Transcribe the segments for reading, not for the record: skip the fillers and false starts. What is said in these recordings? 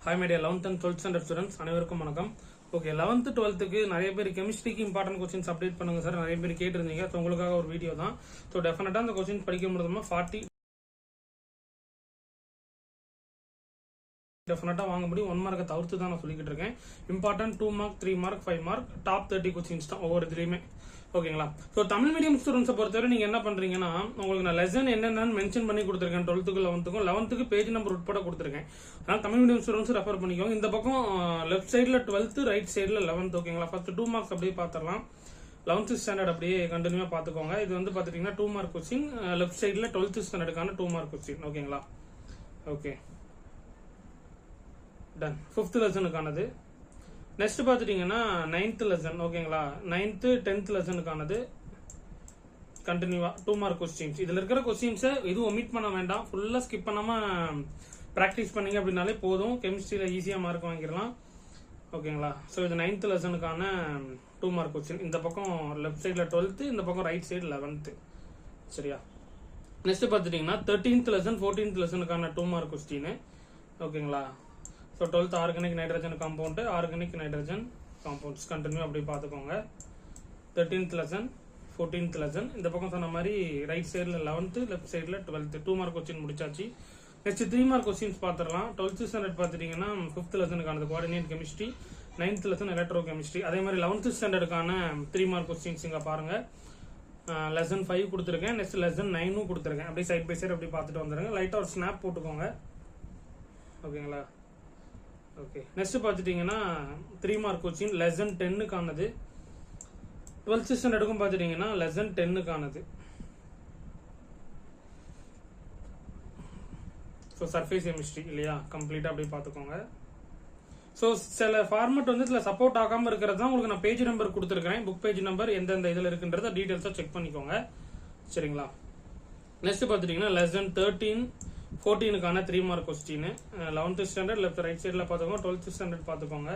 Hi my dear 11th and 12th standard students, அனைவருக்கும் வணக்கம். Okay 11th 12th நிறைய பேர் கெமிஸ்ட்ரிக்கு இம்பார்ட்டன்ட் क्वेश्चंस அப்டேட் பண்ணுங்க சார் நிறைய பேர் கேட்டிருந்தீங்க. சோ உங்களுக்காக ஒரு வீடியோ தான். சோ டெஃபினட்டா அந்த क्वेश्चंस படிக்க முடியுமா 40 டெஃபினட்டா வாங்க முடியும். 1 மார்க்க தவிர்த்து தான் நான் சொல்லிக்கிட்டு இருக்கேன். Important 2 mark 3 mark 5 mark top 30 questions தான் ஒவ்வொரு இதுலயுமே. ஓகேங்களா? சோ தமிழ் மீடியம் ஸ்டூடண்ட்ஸை பொறுத்தவரை நீங்க என்ன பண்றீங்கன்னா உங்களுக்கு நான் லெசன் என்னென்னு மென்ஷன் பண்ணி கொடுத்துருக்கேன். 12th 11th பேஜ் நம்பர் உட்பட கொடுத்துருக்கேன். அதனால தமிழ் மீடியம் ஸ்டூடண்ட்ஸ் ரெஃபர் பண்ணிக்கோங்க. இந்த பக்கம் லெஃப்ட் சைடுல 12th ரைட் சைடுல 11th. ஓகேங்களா? ஃபர்ஸ்ட் 2 மார்க்ஸ் அப்படியே பாத்திரலாம். 11th ஸ்டாண்டர்ட் அப்படியே கண்டினியூவா பாத்துக்கோங்க. இது வந்து பாத்துட்டீங்கன்னா 2 மார்க் क्वेश्चन லெஃப்ட் சைடுல 12th ஸ்டாண்டர்டுக்கான 2 மார்க் क्वेश्चन. ஓகேங்களா? Okay done. 5th லெசனுக்கானது. நெக்ஸ்ட் பாத்துட்டீங்கன்னா 9th லெசன். ஓகேங்களா? 9th 10th லெசனுக்கானது கண்டினியூவா 2 மார்க் क्वेश्चंस. இதுல இருக்கிற क्वेश्चंस எதுவும் ஒமிட் பண்ண வேண்டாம். ஃபுல்லா ஸ்கிப் பண்ணாம பிராக்டிஸ் பண்ணீங்க அப்படினாலே போதும். கெமிஸ்ட்ரியில ஈஸியா மார்க் வாங்கிடலாம். ஓகேங்களா? சோ இது 9th லெசனுக்கான 2 மார்க் क्वेश्चन. இந்த பக்கம் லெஃப்ட் சைடுல 12th, இந்த பக்கம் ரைட் சைடு 11th. சரியா? நெக்ஸ்ட் பாத்துட்டீங்கன்னா 13th லெசன் 14th லெசனுக்கான 2 மார்க் क्वेश्चन. ஓகேங்களா? So 12th organic nitrogen compound, organic nitrogen compounds continue அப்படி பார்த்துக்கோங்க. 13th lesson 14th lesson. இந்த பக்கம் சொன்ன மாதிரி ரைட் சைடில் 11th, லெஃப்ட் சைடில் 12th 2 மார்க் கொஸ்டின் முடிச்சாச்சு. நெக்ஸ்ட் 3 மார்க் கொஸ்டின்ஸ் பார்த்துடலாம். 12th ஸ்டாண்டர்ட் பார்த்துட்டீங்கன்னா 5th லெசனுக்கானது coordinate chemistry, 9th lesson electrochemistry. அதே மாதிரி 11th ஸ்டாண்டர்டுக்கான 3 மார்க் கொஸ்டின்ஸ் இங்கே பாருங்க. லெசன் 5 கொடுத்துருக்கேன். நெக்ஸ்ட் லெசன் 9 கொடுத்துருக்கேன். அப்படியே சைட் பை சைட் அப்படி பார்த்துட்டு வந்துருங்க. லைட்டாக ஒரு ஸ்னாப் போட்டுக்கோங்க. ஓகேங்களா? ஓகே நெக்ஸ்ட் பார்த்துட்டீங்கன்னா 3 மார்க் கொஸ்டின் லெசன் 10க்கானது. 12th ஸ்டாண்டர்டுக்கும் பார்த்துட்டீங்கன்னா லெசன் 10க்கானது. ஸோ சர்ஃபேஸ் கெமிஸ்ட்ரி இல்லையா, கம்ப்ளீட்டாக அப்படி பார்த்துக்கோங்க. ஸோ சில ஃபார்மேட் வந்து இதில் சப்போர்ட் ஆகாமல் இருக்கிறது தான் உங்களுக்கு நான் பேஜ் நம்பர் கொடுத்துருக்கேன். புக் பேஜ் நம்பர் எந்தெந்த இதில் இருக்குன்றத டீட்டெயில்ஸாக செக் பண்ணிக்கோங்க. சரிங்களா? நெக்ஸ்ட் பார்த்துட்டீங்கன்னா lesson 13 14க்கான 3 mark question. 11th standard left right சைடில் பார்த்துக்கோங்க. 12th ஸ்டாண்டர்ட் பார்த்துக்கோங்க.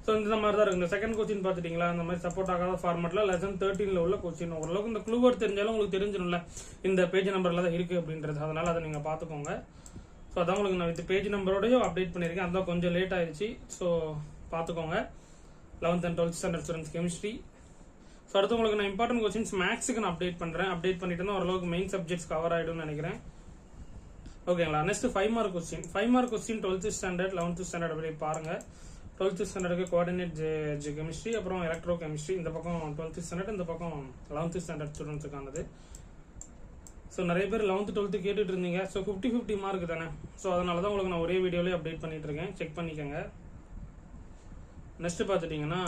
ஸோ இந்த மாதிரி தான் இருக்கு. இந்த செகண்ட் கொஸ்டின் பார்த்துட்டீங்களா, இந்த மாதிரி சப்போர்ட் ஆகாத ஃபார்மேட்ல லெசன் 13ல உள்ள கொஸ்டின். ஓரளவுக்கு இந்த க்ளூ வேர்ட் தெரிஞ்சாலும் உங்களுக்கு தெரிஞ்சிடும்ல இந்த பேஜ் நம்பர்ல தான் இருக்கு அப்படின்றது. அதனால அதை நீங்க பார்த்துக்கோங்க. ஸோ அதான் உங்களுக்கு நான் வித் பேஜ் நம்பரோடய அப்டேட் பண்ணியிருக்கேன். அதான் கொஞ்சம் லேட் ஆயிடுச்சு. ஸோ பார்த்துக்கோங்க. 11th and 12th standard students chemistry. So அடுத்து உங்களுக்கு நான் இம்பார்ட்டன்ட் கொஸ்டின்ஸ் மேக்ஸுக்கு நான் அப்டேட் பண்றேன். அப்டேட் பண்ணிட்டு தான் ஓரளவுக்கு மெயின் சப்ஜெக்ட்ஸ் கவர் ஆயிடும்னு நினைக்கிறேன். ஓகேங்களா? Next 5 mark question. 5 mark question 12th standard 11th standard அப்படியே பாருங்க. 12th ஸ்டாண்டர்டுக்கு கோஆர்டினேட் கெமிஸ்ட்ரி, அப்புறம் எலக்ட்ரோ கெமிஸ்ட்ரி. இந்த பக்கம் 12th ஸ்டாண்டர்ட், இந்த பக்கம் 11th ஸ்டாண்டர்ட் ஸ்டூடெண்ட்ஸுக்கானது. ஸோ நிறைய பேர் 11th 12th கேட்டுட்டு இருந்தீங்க. ஸோ 50-50 மார்க் தானே. ஸோ அதனால தான் உங்களுக்கு நான் ஒரே வீடியோலேயே அப்டேட் பண்ணிட்டு இருக்கேன். செக் பண்ணிக்கோங்க. நெக்ஸ்ட் பார்த்துட்டீங்கன்னா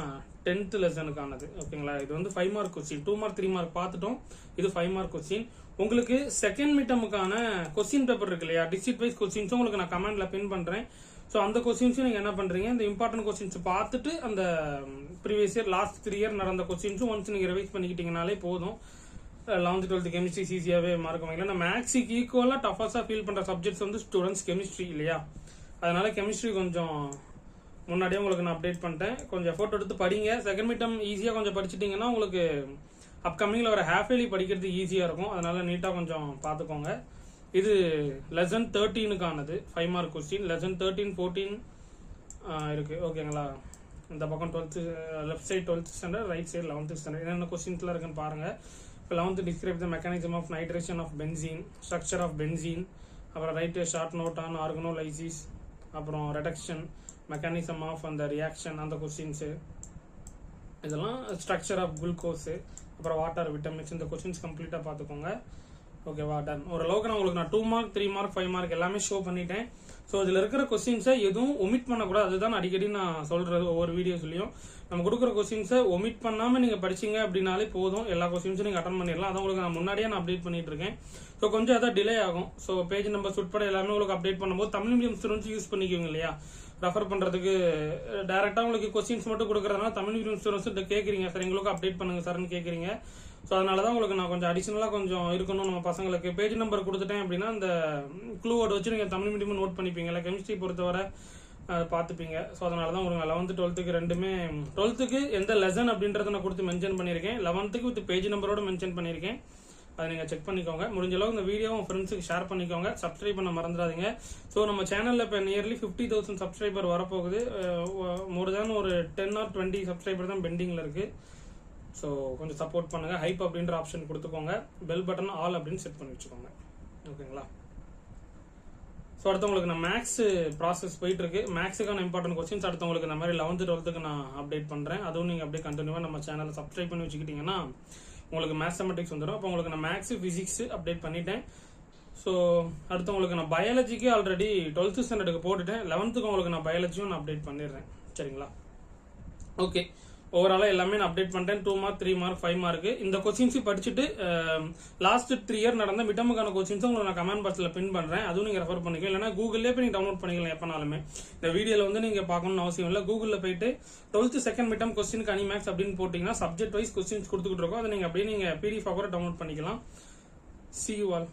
10th லெசனுக்கானது. ஓகேங்களா? இது வந்து 5 மார்க் கொஸ்டின். 2 மார்க் 3 மார்க் பார்த்துட்டோம். இது 5 மார்க் கொஸ்டின். உங்களுக்கு செகண்ட் மிட்டமுக்கான கொஸ்டின் பேப்பர் இருக்கு இல்லையா, டிஸ்ட்ரிக்ட் வைஸ் கொஸ்டின்ஸும் உங்களுக்கு நான் கமெண்ட்ல பின் பண்றேன். ஸோ அந்த கொஸ்டின்ஸும் நீங்க என்ன பண்றீங்க, இந்த இம்பார்ட்டன்ட் கொஸ்டின்ஸ் பார்த்துட்டு அந்த ப்ரீவியஸ் இயர் லாஸ்ட் 3 இயர் நடந்த கொஸ்டின்ஸும் ஒன்ஸ் நீங்க ரிவைஸ் பண்ணிக்கிட்டீங்கனாலே போதும். 11th 12th கெமிஸ்ட்ரி ஈஸியாவே மார்க் வாங்கலாம். நான் மேக்ஸுக்கு ஈக்குவலா டஃபஸ்டா ஃபீல் பண்ற சப்ஜெக்ட்ஸ் வந்து ஸ்டூடெண்ட்ஸ் கெமிஸ்ட்ரி இல்லையா, அதனால கெமிஸ்ட்ரி கொஞ்சம் முன்னாடியே உங்களுக்கு நான் அப்டேட் பண்ணிட்டேன். கொஞ்சம் எஃபோர்ட் எடுத்து படிங்க. செகண்ட் மிட்டம் ஈஸியா கொஞ்சம் படிச்சிட்டீங்கன்னா உங்களுக்கு அப்கமிங்ல வர ஹாஃப் இயர்லி படிக்கிறது ஈஸியா இருக்கும். அதனால நீட்டா கொஞ்சம் பார்த்துக்கோங்க. இது லெசன் 13க்கானது 5 மார்க் கொஸ்டின். லெசன் 13 14 இருக்கு. ஓகேங்களா? இந்த பக்கம் 12th left side 12th standard, right side 11th standard. என்னென்ன கொஸ்டின்ஸ்லாம் இருக்குன்னு பாருங்க. இப்போ 11th describe the mechanism of nitration of benzene, structure of benzene, அப்புறம் write short note on ozonolysis, அப்புறம் ரெடக்ஷன், மெக்கானிசம் ஆஃப் அந்த ரியாக்ஷன், அந்த கொஸ்டின்ஸு இதெல்லாம், ஸ்ட்ரக்சர் ஆஃப் குளுக்கோஸ், அப்புறம் வாட்டர் விட்டமின்ஸ். இந்த கொஸ்டின்ஸ் கம்ப்ளீட்டா பார்த்துக்கோங்க. ஓகேவா? டன். ஓரளவுக்கு நான் உங்களுக்கு 2 மார்க் 3 மார்க் 5 மார்க் எல்லாமே ஷோ பண்ணிட்டேன். ஸோ இதில் இருக்கிற கொஸ்டின்ஸை எதுவும் ஒமிட் பண்ணக்கூடாது. அதுதான் அடிக்கடி நான் சொல்றது ஒவ்வொரு வீடியோஸ்லையும். நம்ம கொடுக்குற கொஸ்டின்ஸை ஒமிட் பண்ணாமல் நீங்கள் படிச்சிங்க அப்படின்னாலே போதும். எல்லா கொஸ்டின்ஸும் நீங்கள் அட்டன் பண்ணிடலாம். அதான் உங்களுக்கு நான் முன்னாடியே நான் அப்டேட் பண்ணிட்டு இருக்கேன். ஸோ கொஞ்சம் அதான் டிலே ஆகும். ஸோ பேஜ் நம்பர்ஸ் உட்பட எல்லாமே உங்களுக்கு அப்டேட் பண்ணும்போது தமிழ் மீடியம் ஸ்டூடெண்ட்ஸ் யூஸ் பண்ணிக்குவீங்க இல்லையா, ரெஃபர் பண்றதுக்கு டைரக்டா உங்களுக்கு கொஸ்டின்ஸ் மட்டும் கொடுக்கறதுனால தமிழ் மீடியம் ஸ்டூடெண்ட்ஸ் கேட்குறீங்க சார் எங்களுக்கு அப்டேட் பண்ணுங்க சார்னு கேட்குறீங்க. ஸோ அதனால தான் உங்களுக்கு நான் கொஞ்சம் அடிஷனலாக கொஞ்சம் இருக்கணும் நம்ம பசங்களுக்கு. பேஜ் நம்பர் கொடுத்துட்டேன் அப்படின்னா அந்த க்ளூ வேர்டு வச்சு நீங்கள் தமிழ் மீடியம் நோட் பண்ணிப்பீங்கல்ல, கெமிஸ்ட்ரி பொறுத்தவரை பார்த்துப்பீங்க. ஸோ அதனால தான் உங்களுக்கு 11th 12th ரெண்டுமே, 12th எந்த லெசன் அப்படின்றத நான் கொடுத்து மென்ஷன் பண்ணியிருக்கேன், 11th வித் பேஜ் நம்பரோட மென்ஷன் பண்ணியிருக்கேன். அதை நீங்கள் செக் பண்ணிக்கோங்க. முடிஞ்ச அளவுக்கு இந்த வீடியோ உங்கள் ஃப்ரெண்ட்ஸுக்கு ஷேர் பண்ணிக்கோங்க. சப்ஸ்கிரைப் பண்ண மறந்துடாதீங்க. ஸோ நம்ம சேனலில் இப்போ நியர்லி 50,000 சப்ஸ்கிரைபர் வரப்போகுது. மோர் தேன் ஒரு 10 or 20 சப்ஸ்கிரைபர் தான் பெண்டிங்கில் இருக்குது. ஸோ கொஞ்சம் சப்போர்ட் பண்ணுங்கள். ஹைப் அப்படின்ற ஆப்ஷன் கொடுத்துக்கோங்க. பெல் பட்டன் ஆல் அப்படின்னு செட் பண்ணி வச்சுக்கோங்க. ஓகேங்களா? ஸோ அடுத்தவங்களுக்கு நான் மேக்ஸ் ப்ராசஸ் போயிட்டு இருக்கு. மேக்ஸுக்கான இம்பார்ட்டன்ட் கொஸ்டின்ஸ் அடுத்தவங்களுக்கு இந்த மாதிரி 11th 12th நான் அப்டேட் பண்ணுறேன். அதுவும் நீங்கள் அப்படியே கண்டினியூவாக நம்ம சேனலை சப்ஸ்கிரைப் பண்ணி வச்சுக்கிட்டீங்கன்னா உங்களுக்கு மேத்தமெட்டிக்ஸ் வந்துடும். அப்போ உங்களுக்கு நான் மேக்ஸ் ஃபிசிக்ஸ் அப்டேட் பண்ணிட்டேன். ஸோ அடுத்தவங்களுக்கு நான் பயாலஜிக்கு ஆல்ரெடி 12th ஸ்டாண்டர்டுக்கு போட்டுட்டேன். 11th உங்களுக்கு நான் பயாலஜியும் நான் அப்டேட் பண்ணிடுறேன். சரிங்களா? ஓகே, ஓவராலாக எல்லாமே நான் அப்டேட் பண்ணிட்டேன். 2 மார்க் 3 மார்க் 5 மார்க் இந்த கொஸ்டின்ஸும் படிச்சுட்டு லாஸ்ட் 3 இயர் நடந்த மிட்டமுக்கான கொஸ்டின்ஸும் உங்களுக்கு நான் கமெண்ட் பாக்ஸில் பின் பண்ணுறேன். அதுவும் நீங்கள் ரெஃபர் பண்ணிக்கலாம். இல்லைனா கூகுள்லேயே போய் நீங்கள் டவுன்லோட் பண்ணிக்கலாம். எப்போனாலுமே இந்த வீடியோவில் வந்து நீங்கள் பார்க்கணும்னு அவசியம் இல்லை. கூகுளில் போயிட்டு 12th second midterm question Animax அப்படின்னு போட்டிங்கன்னா சப்ஜெக்ட் வைஸ் கொஸ்டின்ஸ் கொடுத்துக்கிட்டு இருக்கோம். அதை நீங்கள் அப்படியே நீங்கள் PDF கூட டவுன்லோட் பண்ணிக்கலாம். See you all.